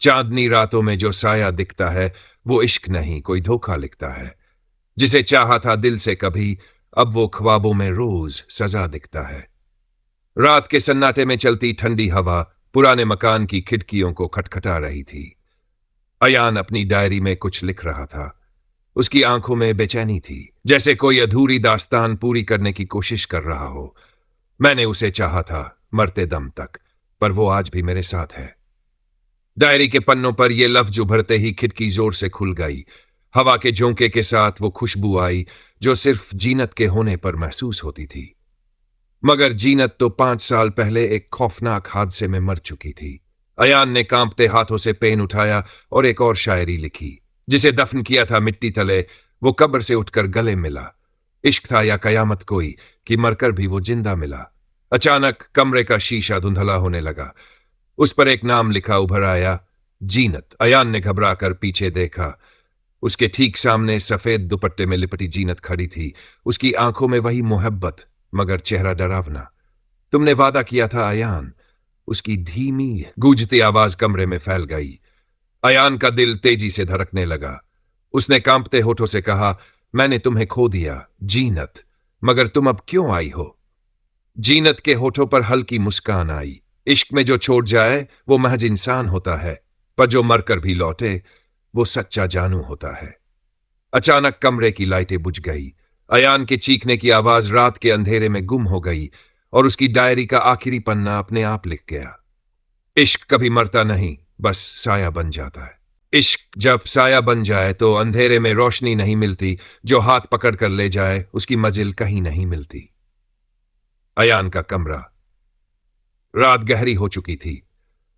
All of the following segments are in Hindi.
चांदनी रातों में जो साया दिखता है वो इश्क नहीं, कोई धोखा लिखता है। जिसे चाहा था दिल से कभी, अब वो ख्वाबों में रोज सजा दिखता है। रात के सन्नाटे में चलती ठंडी हवा पुराने मकान की खिड़कियों को खटखटा रही थी। अयान अपनी डायरी में कुछ लिख रहा था। उसकी आंखों में बेचैनी थी, जैसे कोई अधूरी दास्तान पूरी करने की कोशिश कर रहा हो। मैंने उसे चाहा था मरते दम तक, पर वो आज भी मेरे साथ है। डायरी के पन्नों पर ये लफ्ज उभरते ही खिड़की जोर से खुल गई। हवा के झोंके के साथ वो खुशबू आई जो सिर्फ जीनत के होने पर महसूस होती थी। मगर जीनत तो 5 साल पहले एक खौफनाक हादसे में मर चुकी थी। अयान ने कांपते हाथों से पेन उठाया और एक और शायरी लिखी। जिसे दफन किया था मिट्टी तले, वो कब्र से उठकर गले मिला। इश्क था या कयामत कोई कि मरकर भी वो जिंदा मिला। अचानक कमरे का शीशा धुंधला होने लगा। उस पर एक नाम लिखा उभर आया, जीनत। अयान ने घबरा कर पीछे देखा। उसके ठीक सामने सफेद दुपट्टे में लिपटी जीनत खड़ी थी। उसकी आंखों में वही मोहब्बत, मगर चेहरा डरावना। तुमने वादा किया था अयान। उसकी धीमी गूंजती आवाज कमरे में फैल गई। अयान का दिल तेजी से धड़कने लगा। उसने कांपते होठों से कहा, मैंने तुम्हें खो दिया जीनत, मगर तुम अब क्यों आई हो? जीनत के होठों पर हल्की मुस्कान आई। इश्क में जो छोड़ जाए वो महज इंसान होता है, पर जो मरकर भी लौटे वो सच्चा जानू होता है। अचानक कमरे की लाइटें बुझ गई। अयान के चीखने की आवाज रात के अंधेरे में गुम हो गई और उसकी डायरी का आखिरी पन्ना अपने आप लिख गया। इश्क कभी मरता नहीं, बस साया बन जाता है। इश्क जब साया बन जाए तो अंधेरे में रोशनी नहीं मिलती, जो हाथ पकड़ कर ले जाए उसकी मंजिल कहीं नहीं मिलती। अयान का कमरा। रात गहरी हो चुकी थी।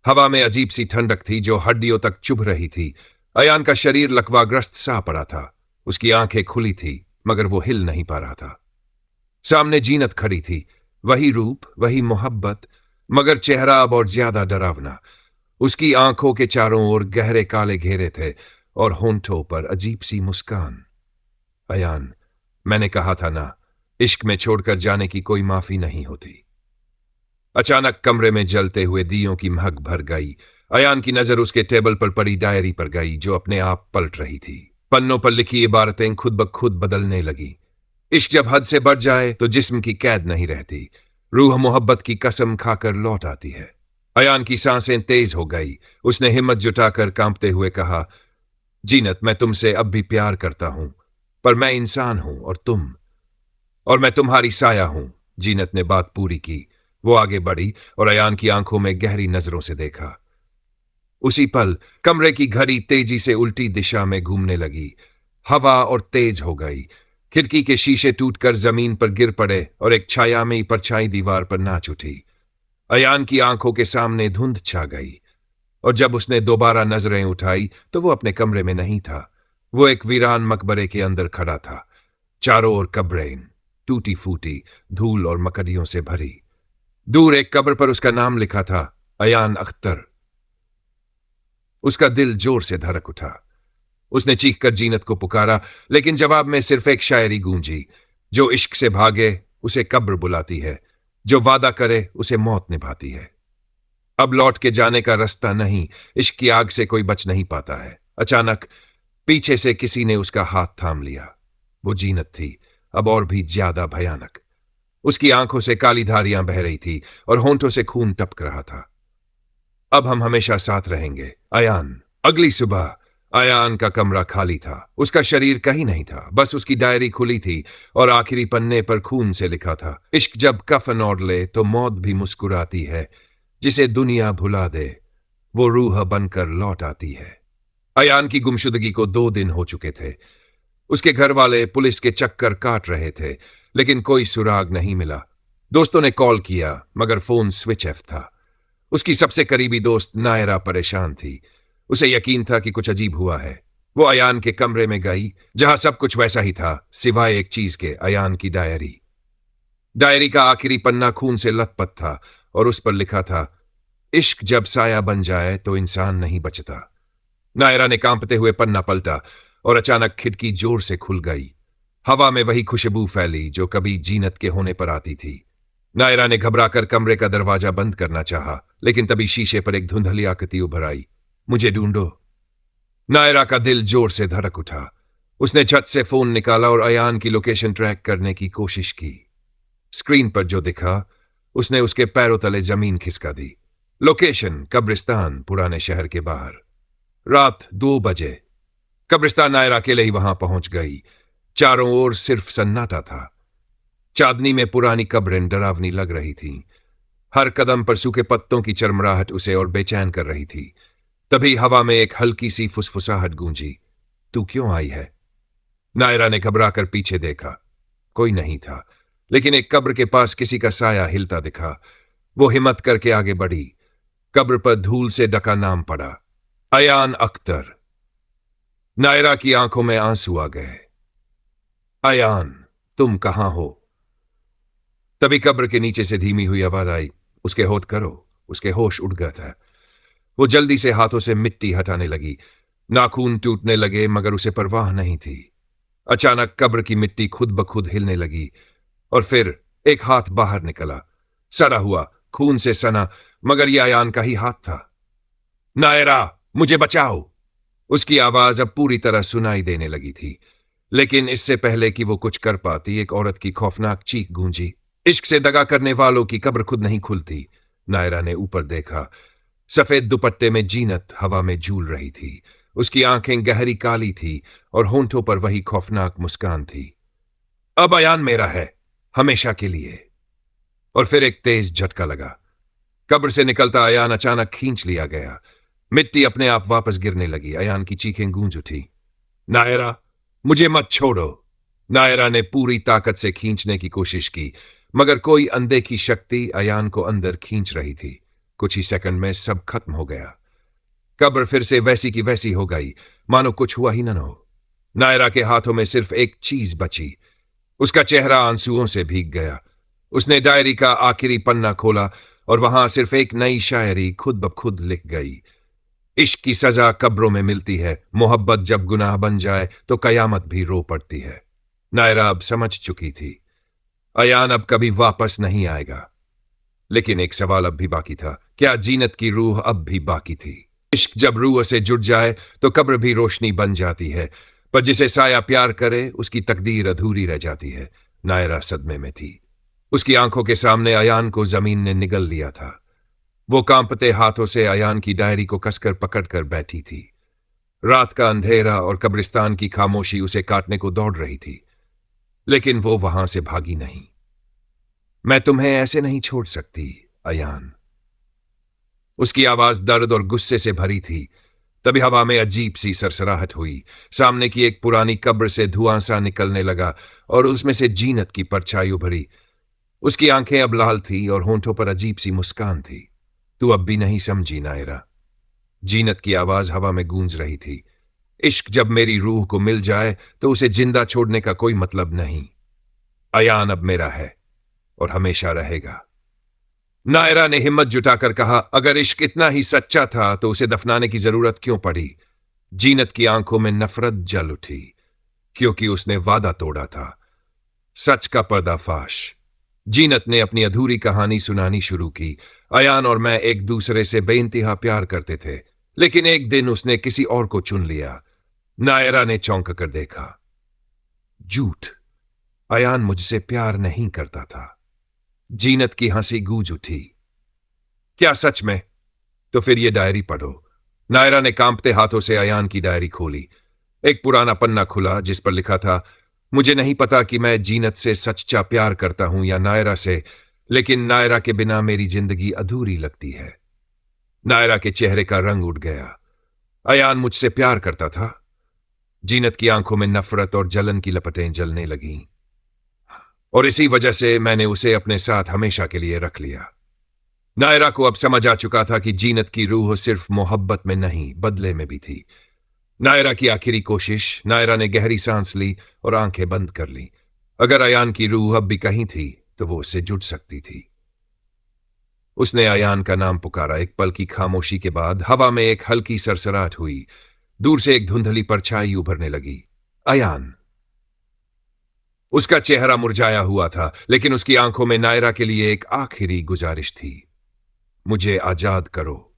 हवा में अजीब सी ठंडक थी जो हड्डियों तक चुभ रही थी। अयान का शरीर लकवाग्रस्त सा पड़ा था। उसकी आंखें खुली थी, मगर वो हिल नहीं पा रहा था। सामने जीनत खड़ी थी, वही रूप, वही मोहब्बत, मगर चेहरा अब और ज्यादा डरावना। उसकी आंखों के चारों ओर गहरे काले घेरे थे और होंठों पर अजीब सी मुस्कान। अयान, मैंने कहा था ना, इश्क में छोड़कर जाने की कोई माफी नहीं होती। अचानक कमरे में जलते हुए दियों की महक भर गई। अयान की नजर उसके टेबल पर पड़ी डायरी पर गई जो अपने आप पलट रही थी। पन्नों पर लिखी इबारतें खुद ब खुद बदलने लगी। इश्क जब हद से बढ़ जाए तो जिस्म की कैद नहीं रहती, रूह मोहब्बत की कसम खाकर लौट आती है। अयान की सांसें तेज हो गई। उसने हिम्मत जुटाकर कांपते हुए कहा, जीनत, मैं तुमसे अब भी प्यार करता हूं, पर मैं इंसान हूं और मैं तुम्हारी साया हूं। जीनत ने बात पूरी की। वो आगे बढ़ी और अयान की आंखों में गहरी नजरों से देखा। उसी पल कमरे की घड़ी तेजी से उल्टी दिशा में घूमने लगी। हवा और तेज हो गई। खिड़की के शीशे टूटकर जमीन पर गिर पड़े और एक छायामयी परछाई दीवार पर नाच उठी। अयान की आंखों के सामने धुंध छा गई और जब उसने दोबारा नजरें उठाई तो वो अपने कमरे में नहीं था। वो एक वीरान मकबरे के अंदर खड़ा था। चारों ओर कब्रें, टूटी फूटी, धूल और मकड़ियों से भरी। दूर एक कब्र पर उसका नाम लिखा था, अयान अख्तर। उसका दिल जोर से धड़क उठा। उसने चीखकर जीनत को पुकारा, लेकिन जवाब में सिर्फ एक शायरी गूंजी, जो इश्क से भागे उसे कब्र बुलाती है, जो वादा करे उसे मौत निभाती है। अब लौट के जाने का रास्ता नहीं, इश्क की आग से कोई बच नहीं पाता है। अचानक पीछे से किसी ने उसका हाथ थाम लिया। वो जीनत थी, अब और भी ज्यादा भयानक। उसकी आंखों से काली धारियां बह रही थी और होंठों से खून टपक रहा था। अब हम हमेशा साथ रहेंगे, अयान। अगली सुबह अयान का कमरा खाली था। उसका शरीर कहीं नहीं था, बस उसकी डायरी खुली थी और आखिरी पन्ने पर खून से लिखा था, इश्क जब कफन ओढ़ ले तो मौत भी मुस्कुराती है, जिसे दुनिया भुला दे वो रूह बनकर लौट आती है। अयान की गुमशुदगी को 2 दिन हो चुके थे। उसके घर वाले पुलिस के चक्कर काट रहे थे, लेकिन कोई सुराग नहीं मिला। दोस्तों ने कॉल किया, मगर फोन स्विच ऑफ था। उसकी सबसे करीबी दोस्त नायरा परेशान थी। उसे यकीन था कि कुछ अजीब हुआ है। वो अयान के कमरे में गई, जहां सब कुछ वैसा ही था, सिवाय एक चीज के, अयान की डायरी। डायरी का आखिरी पन्ना खून से लथपथ था और उस पर लिखा था, इश्क जब साया बन जाए तो इंसान नहीं बचता। नायरा ने कांपते हुए पन्ना पलटा और अचानक खिड़की जोर से खुल गई। हवा में वही खुशबू फैली जो कभी जीनत के होने पर आती थी। नायरा ने घबराकर कमरे का दरवाजा बंद करना चाहा, लेकिन तभी शीशे पर एक धुंधली आकृति उभर आई। मुझे ढूंढो। नायरा का दिल जोर से धड़क उठा। उसने छत से फोन निकाला और अयान की लोकेशन ट्रैक करने की कोशिश की। स्क्रीन पर जो दिखा उसने उसके पैरों तले जमीन खिसका दी। लोकेशन कब्रिस्तान, पुराने शहर के बाहर। रात 2 बजे। कब्रिस्तान नायरा अकेले ही वहां पहुंच गई। चारों ओर सिर्फ सन्नाटा था। चांदनी में पुरानी कब्रें डरावनी लग रही थीं। हर कदम पर सूखे पत्तों की चरमराहट उसे और बेचैन कर रही थी। तभी हवा में एक हल्की सी फुसफुसाहट गूंजी। तू क्यों आई है? नायरा ने घबराकर पीछे देखा। कोई नहीं था, लेकिन एक कब्र के पास किसी का साया हिलता दिखा। वो हिम्मत करके आगे बढ़ी। कब्र पर धूल से ढका नाम पड़ा, अयान अख्तर। नायरा की आंखों में आंसू आ गए। अयान, तुम कहां हो? तभी कब्र के नीचे से धीमी हुई आवाज आई, उसके होठ करो। उसके होश उड़ गया था। वो जल्दी से हाथों से मिट्टी हटाने लगी। नाखून टूटने लगे, मगर उसे परवाह नहीं थी। अचानक कब्र की मिट्टी खुद ब खुद हिलने लगी और फिर एक हाथ बाहर निकला, सड़ा हुआ, खून से सना, मगर यह अयान का ही हाथ था। नायरा, मुझे बचाओ! उसकी आवाज अब पूरी तरह सुनाई देने लगी थी, लेकिन इससे पहले कि वो कुछ कर पाती, एक औरत की खौफनाक चीख गूंजी। इश्क से दगा करने वालों की कब्र खुद नहीं खुलती। नायरा ने ऊपर देखा। सफेद दुपट्टे में जीनत हवा में झूल रही थी। उसकी आंखें गहरी काली थी और होंठों पर वही खौफनाक मुस्कान थी। अब अयान मेरा है, हमेशा के लिए। और फिर एक तेज झटका लगा। कब्र से निकलता अयान अचानक खींच लिया गया। मिट्टी अपने आप वापस गिरने लगी। अयान की चीखें गूंज उठी। नायरा, मुझे मत छोड़ो! नायरा ने पूरी ताकत से खींचने की कोशिश की, मगर कोई अनदेखी शक्ति अयान को अंदर खींच रही थी। कुछ ही सेकंड में सब खत्म हो गया। कब्र फिर से वैसी की वैसी हो गई, मानो कुछ हुआ ही न हो। नायरा के हाथों में सिर्फ एक चीज बची। उसका चेहरा आंसुओं से भीग गया। उसने डायरी का आखिरी पन्ना खोला और वहां सिर्फ एक नई शायरी खुद ब खुद लिख गई। इश्क की सजा कब्रों में मिलती है, मोहब्बत जब गुनाह बन जाए तो कयामत भी रो पड़ती है। नायरा अब समझ चुकी थी, अयान अब कभी वापस नहीं आएगा। लेकिन एक सवाल अब भी बाकी था, क्या जीनत की रूह अब भी बाकी थी? इश्क जब रूह से जुड़ जाए तो कब्र भी रोशनी बन जाती है, पर जिसे साया प्यार करे उसकी तकदीर अधूरी रह जाती है। नायरा सदमे में थी। उसकी आंखों के सामने अयान को जमीन ने निगल लिया था। वो कांपते हाथों से अयान की डायरी को कसकर पकड़कर बैठी थी। रात का अंधेरा और कब्रिस्तान की खामोशी उसे काटने को दौड़ रही थी, लेकिन वो वहां से भागी नहीं। मैं तुम्हें ऐसे नहीं छोड़ सकती, अयान। उसकी आवाज दर्द और गुस्से से भरी थी। तभी हवा में अजीब सी सरसराहट हुई। सामने की एक पुरानी कब्र से धुआं सा निकलने लगा और उसमें से जीनत की परछाई उभरी। उसकी आंखें अब लाल थी और होंठों पर अजीब सी मुस्कान थी। तू अब भी नहीं समझी, नायरा। जीनत की आवाज हवा में गूंज रही थी। इश्क जब मेरी रूह को मिल जाए तो उसे जिंदा छोड़ने का कोई मतलब नहीं। अयान अब मेरा है और हमेशा रहेगा। नायरा ने हिम्मत जुटाकर कहा, अगर इश्क इतना ही सच्चा था तो उसे दफनाने की जरूरत क्यों पड़ी? जीनत की आंखों में नफरत जल उठी, क्योंकि उसने वादा तोड़ा था। सच का पर्दाफाश। जीनत ने अपनी अधूरी कहानी सुनानी शुरू की। अयान और मैं एक दूसरे से बेइंतहा प्यार करते थे, लेकिन एक दिन उसने किसी और को चुन लिया। नायरा ने चौंक कर देखा। झूठ! अयान मुझसे प्यार नहीं करता था। जीनत की हंसी गूंज उठी। क्या सच में? तो फिर ये डायरी पढ़ो। नायरा ने कांपते हाथों से अयान की डायरी खोली। एक पुराना पन्ना खुला जिस पर लिखा था, मुझे नहीं पता कि मैं जीनत से सच्चा प्यार करता हूं या नायरा से, लेकिन नायरा के बिना मेरी जिंदगी अधूरी लगती है। नायरा के चेहरे का रंग उड़ गया। अयान मुझसे प्यार करता था? जीनत की आंखों में नफरत और जलन की लपटें जलने लगीं। और इसी वजह से मैंने उसे अपने साथ हमेशा के लिए रख लिया। नायरा को अब समझ आ चुका था कि जीनत की रूह सिर्फ मोहब्बत में नहीं, बदले में भी थी। नायरा की आखिरी कोशिश। नायरा ने गहरी सांस ली और आंखें बंद कर ली। अगर अयान की रूह अब भी कहीं थी तो वो उससे जुड़ सकती थी। उसने अयान का नाम पुकारा। एक पल की खामोशी के बाद हवा में एक हल्की सरसराहट हुई। दूर से एक धुंधली परछाई उभरने लगी। अयान! उसका चेहरा मुरझाया हुआ था, लेकिन उसकी आंखों में नायरा के लिए एक आखिरी गुजारिश थी। मुझे आजाद करो।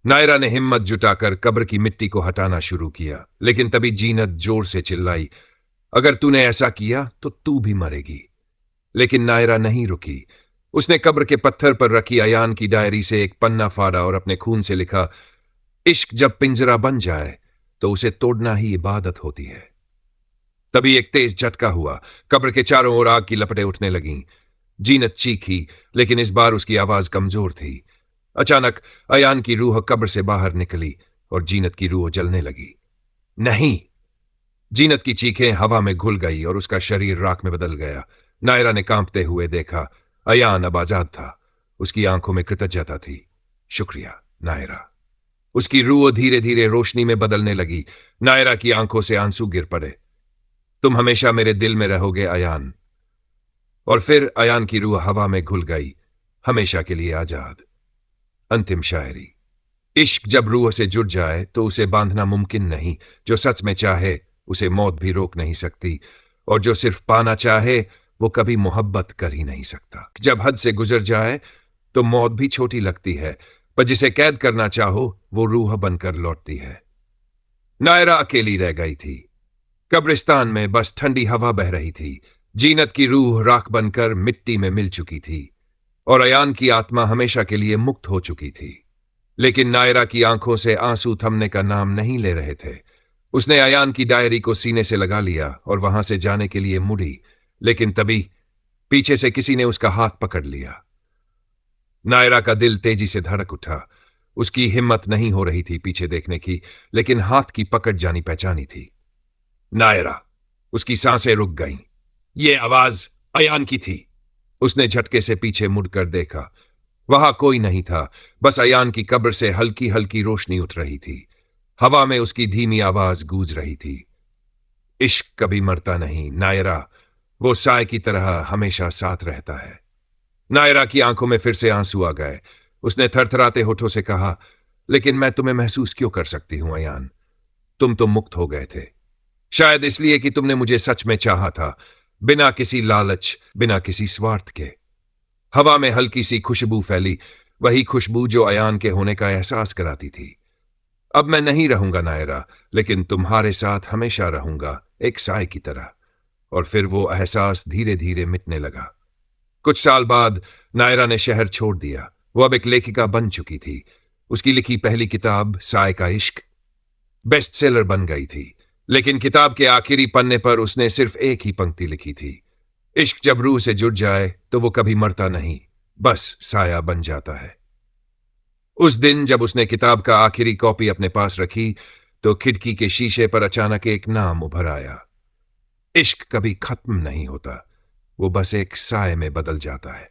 नायरा ने हिम्मत जुटाकर कब्र की मिट्टी को हटाना शुरू किया, लेकिन तभी जीनत जोर से चिल्लाई, अगर तूने ऐसा किया तो तू भी मरेगी। लेकिन नायरा नहीं रुकी। उसने कब्र के पत्थर पर रखी अयान की डायरी से एक पन्ना फाड़ा और अपने खून से लिखा, इश्क जब पिंजरा बन जाए तो उसे तोड़ना ही इबादत होती है। तभी एक तेज झटका हुआ, कब्र के चारों ओर आग की लपटें उठने लगीं। जीनत चीखी, लेकिन इस बार उसकी आवाज कमजोर थी। अचानक अयान की रूह कब्र से बाहर निकली और जीनत की रूह जलने लगी। नहीं! जीनत की चीखें हवा में घुल गई और उसका शरीर राख में बदल गया। नायरा ने कांपते हुए देखा, अयान अब आजाद था। उसकी आंखों में कृतज्ञता थी। शुक्रिया नायरा। उसकी रूह धीरे धीरे रोशनी में बदलने लगी। नायरा की आंखों से आंसू गिर पड़े। तुम हमेशा मेरे दिल में रहोगे अयान। और फिर अयान की रूह हवा में घुल गई, हमेशा के लिए आजाद। अंतिम शायरी। इश्क जब रूह से जुड़ जाए तो उसे बांधना मुमकिन नहीं। जो सच में चाहे उसे मौत भी रोक नहीं सकती, और जो सिर्फ पाना चाहे वो कभी मोहब्बत कर ही नहीं सकता। जब हद से गुजर जाए तो मौत भी छोटी लगती है, पर जिसे कैद करना चाहो वो रूह बनकर लौटती है। नायरा अकेली रह गई थी। कब्रिस्तान में बस ठंडी हवा बह रही थी। जीनत की रूह राख बनकर मिट्टी में मिल चुकी थी और अयान की आत्मा हमेशा के लिए मुक्त हो चुकी थी। लेकिन नायरा की आंखों से आंसू थमने का नाम नहीं ले रहे थे। उसने अयान की डायरी को सीने से लगा लिया और वहां से जाने के लिए मुड़ी, लेकिन तभी पीछे से किसी ने उसका हाथ पकड़ लिया। नायरा का दिल तेजी से धड़क उठा। उसकी हिम्मत नहीं हो रही थी पीछे देखने की, लेकिन हाथ की पकड़ जानी पहचानी थी। नायरा! उसकी सांसें रुक गईं। ये आवाज अयान की थी। उसने झटके से पीछे मुड़कर देखा। वहां कोई नहीं था, बस अयान की कब्र से हल्की हल्की रोशनी उठ रही थी। हवा में उसकी धीमी आवाज गूंज रही थी, इश्क कभी मरता नहीं नायरा, वो साय की तरह हमेशा साथ रहता है। नायरा की आंखों में फिर से आंसू आ गए। उसने थरथराते होठों से कहा, लेकिन मैं तुम्हें महसूस क्यों कर सकती हूं अयान? तुम तो मुक्त हो गए थे। शायद इसलिए कि तुमने मुझे सच में चाहा था, बिना किसी लालच, बिना किसी स्वार्थ के। हवा में हल्की सी खुशबू फैली, वही खुशबू जो अयान के होने का एहसास कराती थी। अब मैं नहीं रहूंगा नायरा, लेकिन तुम्हारे साथ हमेशा रहूंगा, एक साय की तरह। और फिर वो एहसास धीरे धीरे मिटने लगा। कुछ साल बाद नायरा ने शहर छोड़ दिया। वो अब एक लेखिका बन चुकी थी। उसकी लिखी पहली किताब साय का इश्क बेस्ट सेलर बन गई थी, लेकिन किताब के आखिरी पन्ने पर उसने सिर्फ एक ही पंक्ति लिखी थी, इश्क जब रूह से जुड़ जाए तो वो कभी मरता नहीं, बस साया बन जाता है। उस दिन जब उसने किताब का आखिरी कॉपी अपने पास रखी तो खिड़की के शीशे पर अचानक एक नाम उभर आया। इश्क कभी खत्म नहीं होता, वो बस एक साए में बदल जाता है।